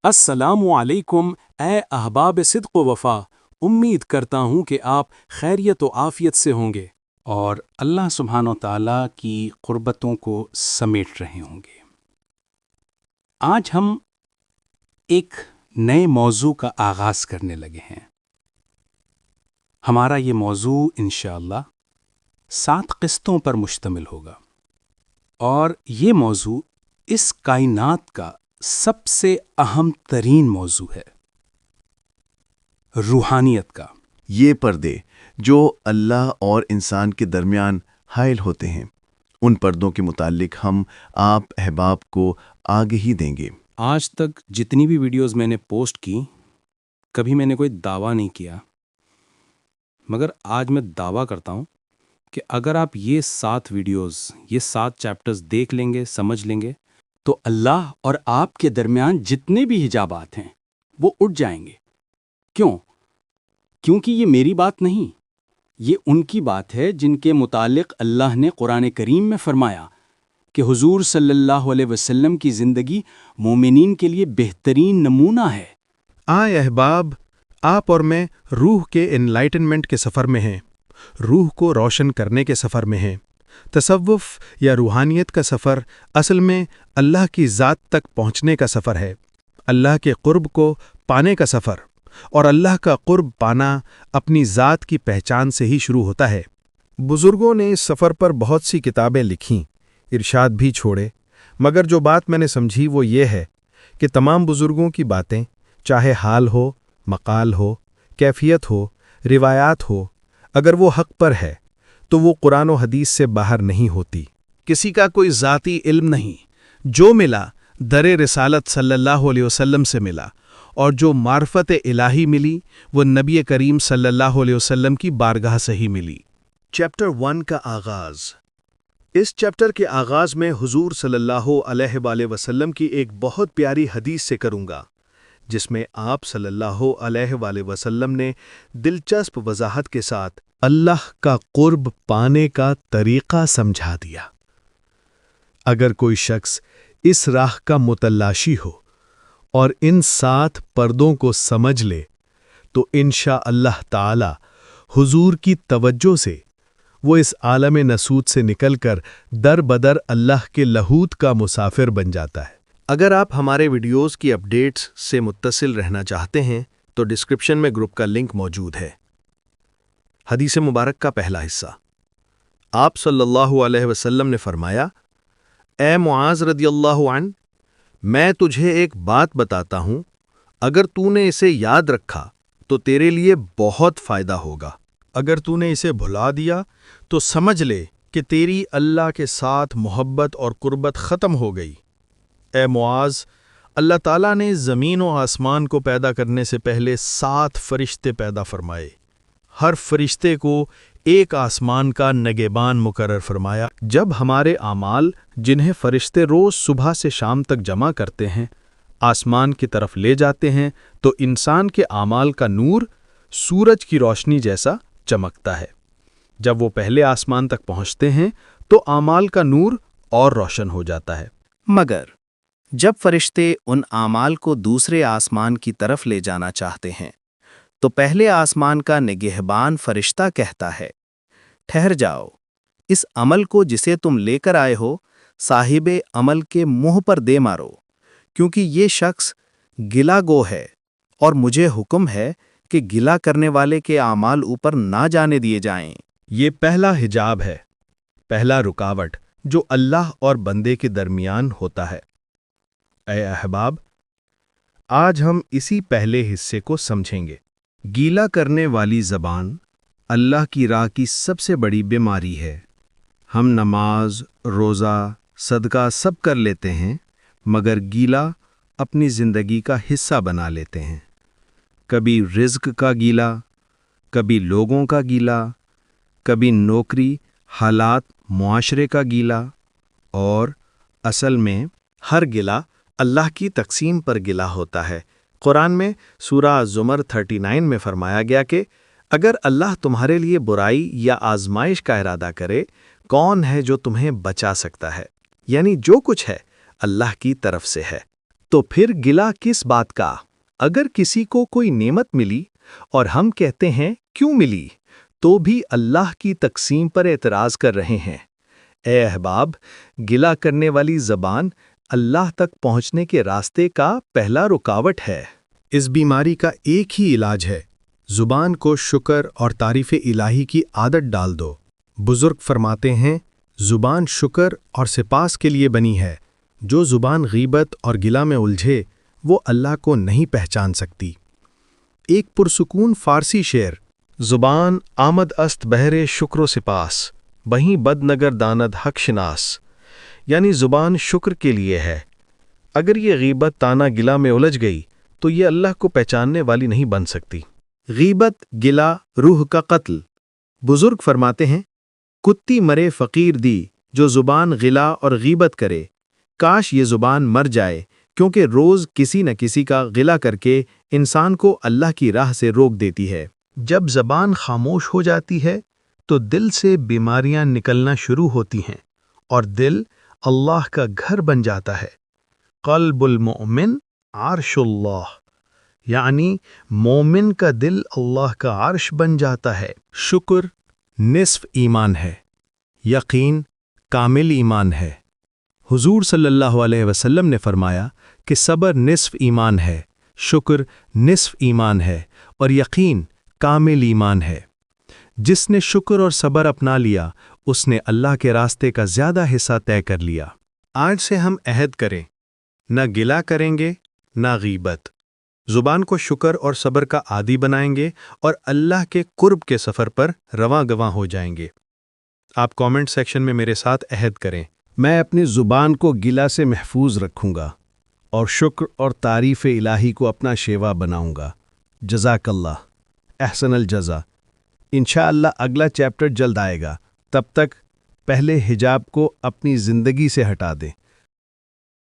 السلام علیکم اے احباب صدق و وفا، امید کرتا ہوں کہ آپ خیریت و عافیت سے ہوں گے اور اللہ سبحانہ و تعالیٰ کی قربتوں کو سمیٹ رہے ہوں گے۔ آج ہم ایک نئے موضوع کا آغاز کرنے لگے ہیں۔ ہمارا یہ موضوع انشاءاللہ 7 قسطوں پر مشتمل ہوگا، اور یہ موضوع اس کائنات کا سب سے اہم ترین موضوع ہے، روحانیت کا۔ یہ پردے جو اللہ اور انسان کے درمیان حائل ہوتے ہیں، ان پردوں کے متعلق ہم آپ احباب کو آگہی دیں گے۔ آج تک جتنی بھی ویڈیوز میں نے پوسٹ کی، کبھی میں نے کوئی دعویٰ نہیں کیا، مگر آج میں دعویٰ کرتا ہوں کہ اگر آپ یہ 7 ویڈیوز، یہ 7 چیپٹرز دیکھ لیں گے، سمجھ لیں گے، تو اللہ اور آپ کے درمیان جتنے بھی حجابات ہیں وہ اٹھ جائیں گے۔ کیونکہ یہ میری بات نہیں، یہ ان کی بات ہے جن کے متعلق اللہ نے قرآن کریم میں فرمایا کہ حضور صلی اللہ علیہ وسلم کی زندگی مومنین کے لیے بہترین نمونہ ہے۔ آئے احباب، آپ اور میں روح کے انلائٹنمنٹ کے سفر میں ہیں، روح کو روشن کرنے کے سفر میں ہیں۔ تصوف یا روحانیت کا سفر اصل میں اللہ کی ذات تک پہنچنے کا سفر ہے، اللہ کے قرب کو پانے کا سفر، اور اللہ کا قرب پانا اپنی ذات کی پہچان سے ہی شروع ہوتا ہے۔ بزرگوں نے اس سفر پر بہت سی کتابیں لکھیں، ارشاد بھی چھوڑے، مگر جو بات میں نے سمجھی وہ یہ ہے کہ تمام بزرگوں کی باتیں، چاہے حال ہو، مقال ہو، کیفیت ہو، روایات ہو، اگر وہ حق پر ہے تو وہ قرآن و حدیث سے باہر نہیں ہوتی۔ کسی کا کوئی ذاتی علم نہیں، جو ملا در رسالت صلی اللہ علیہ وسلم سے ملا، اور جو معرفت الہی ملی وہ نبی کریم صلی اللہ علیہ وسلم کی بارگاہ سے ہی ملی۔ چیپٹر 1 کا آغاز۔ اس چیپٹر کے آغاز میں حضور صلی اللہ علیہ وآلہ وسلم کی ایک بہت پیاری حدیث سے کروں گا، جس میں آپ صلی اللہ علیہ وآلہ وسلم نے دلچسپ وضاحت کے ساتھ اللہ کا قرب پانے کا طریقہ سمجھا دیا۔ اگر کوئی شخص اس راہ کا متلاشی ہو اور ان 7 پردوں کو سمجھ لے تو انشاءاللہ تعالی حضور کی توجہ سے وہ اس عالم نسوت سے نکل کر در بدر اللہ کے لہوت کا مسافر بن جاتا ہے۔ اگر آپ ہمارے ویڈیوز کی اپڈیٹس سے متصل رہنا چاہتے ہیں تو ڈسکرپشن میں گروپ کا لنک موجود ہے۔ حدیث مبارک کا پہلا حصہ۔ آپ صلی اللہ علیہ وسلم نے فرمایا، اے معاذ رضی اللہ عنہ، میں تجھے ایک بات بتاتا ہوں، اگر تو نے اسے یاد رکھا تو تیرے لیے بہت فائدہ ہوگا، اگر تو نے اسے بھلا دیا تو سمجھ لے کہ تیری اللہ کے ساتھ محبت اور قربت ختم ہو گئی۔ اے معاذ، اللہ تعالیٰ نے زمین و آسمان کو پیدا کرنے سے پہلے 7 فرشتے پیدا فرمائے، ہر فرشتے کو ایک آسمان کا نگہبان مقرر فرمایا۔ جب ہمارے اعمال، جنہیں فرشتے روز صبح سے شام تک جمع کرتے ہیں، آسمان کی طرف لے جاتے ہیں تو انسان کے اعمال کا نور سورج کی روشنی جیسا چمکتا ہے۔ جب وہ پہلے آسمان تک پہنچتے ہیں تو اعمال کا نور اور روشن ہو جاتا ہے۔ مگر جب فرشتے ان اعمال کو دوسرے آسمان کی طرف لے جانا چاہتے ہیں تو پہلے آسمان کا نگہبان فرشتہ کہتا ہے، ٹھہر جاؤ، اس عمل کو جسے تم لے کر آئے ہو صاحب عمل کے منہ پر دے مارو، کیونکہ یہ شخص گلا گو ہے، اور مجھے حکم ہے کہ گلا کرنے والے کے اعمال اوپر نہ جانے دیے جائیں۔ یہ پہلا حجاب ہے، پہلا رکاوٹ جو اللہ اور بندے کے درمیان ہوتا ہے۔ اے احباب، آج ہم اسی پہلے حصے کو سمجھیں گے۔ گیلا کرنے والی زبان اللہ کی راہ کی سب سے بڑی بیماری ہے۔ ہم نماز، روزہ، صدقہ سب کر لیتے ہیں، مگر گیلا اپنی زندگی کا حصہ بنا لیتے ہیں۔ کبھی رزق کا گیلا، کبھی لوگوں کا گیلا، کبھی نوکری، حالات، معاشرے کا گیلا، اور اصل میں ہر گیلا اللہ کی تقسیم پر گلا ہوتا ہے۔ قرآن میں سورہ زمر 39 میں فرمایا گیا کہ اگر اللہ تمہارے لیے برائی یا آزمائش کا ارادہ کرے، کون ہے جو تمہیں بچا سکتا ہے؟ یعنی جو کچھ ہے اللہ کی طرف سے ہے۔ تو پھر گلا کس بات کا؟ اگر کسی کو کوئی نعمت ملی اور ہم کہتے ہیں کیوں ملی، تو بھی اللہ کی تقسیم پر اعتراض کر رہے ہیں۔ اے احباب، گلا کرنے والی زبان اللہ تک پہنچنے کے راستے کا پہلا رکاوٹ ہے۔ اس بیماری کا ایک ہی علاج ہے، زبان کو شکر اور تعریف الہی کی عادت ڈال دو۔ بزرگ فرماتے ہیں، زبان شکر اور سپاس کے لیے بنی ہے۔ جو زبان غیبت اور گلا میں الجھے وہ اللہ کو نہیں پہچان سکتی۔ ایک پرسکون فارسی شعر، زبان آمد است بہر شکر و سپاس، وہیں بد نگر داند حق شناس، یعنی زبان شکر کے لیے ہے، اگر یہ غیبت تانا گلا میں الجھ گئی تو یہ اللہ کو پہچاننے والی نہیں بن سکتی۔ غیبت، گلا، روح کا قتل۔ بزرگ فرماتے ہیں، کتی مرے فقیر دی جو زبان غلا اور غیبت کرے، کاش یہ زبان مر جائے، کیونکہ روز کسی نہ کسی کا غلا کر کے انسان کو اللہ کی راہ سے روک دیتی ہے۔ جب زبان خاموش ہو جاتی ہے تو دل سے بیماریاں نکلنا شروع ہوتی ہیں اور دل اللہ کا گھر بن جاتا ہے۔ قلب المؤمن عرش اللہ، یعنی مومن کا دل اللہ کا عرش بن جاتا ہے۔ شکر نصف ایمان ہے، یقین کامل ایمان ہے۔ حضور صلی اللہ علیہ وسلم نے فرمایا کہ صبر نصف ایمان ہے، شکر نصف ایمان ہے اور یقین کامل ایمان ہے۔ جس نے شکر اور صبر اپنا لیا اس نے اللہ کے راستے کا زیادہ حصہ طے کر لیا۔ آج سے ہم عہد کریں، نہ گلا کریں گے نہ غیبت، زبان کو شکر اور صبر کا عادی بنائیں گے اور اللہ کے قرب کے سفر پر رواں گواں ہو جائیں گے۔ آپ کامنٹ سیکشن میں میرے ساتھ عہد کریں، میں اپنی زبان کو گلا سے محفوظ رکھوں گا اور شکر اور تعریف الہی کو اپنا شیوا بناؤں گا۔ جزاک اللہ، احسن الجزا۔ انشاءاللہ اگلا چیپٹر جلد آئے گا، تب تک پہلے حجاب کو اپنی زندگی سے ہٹا دیں۔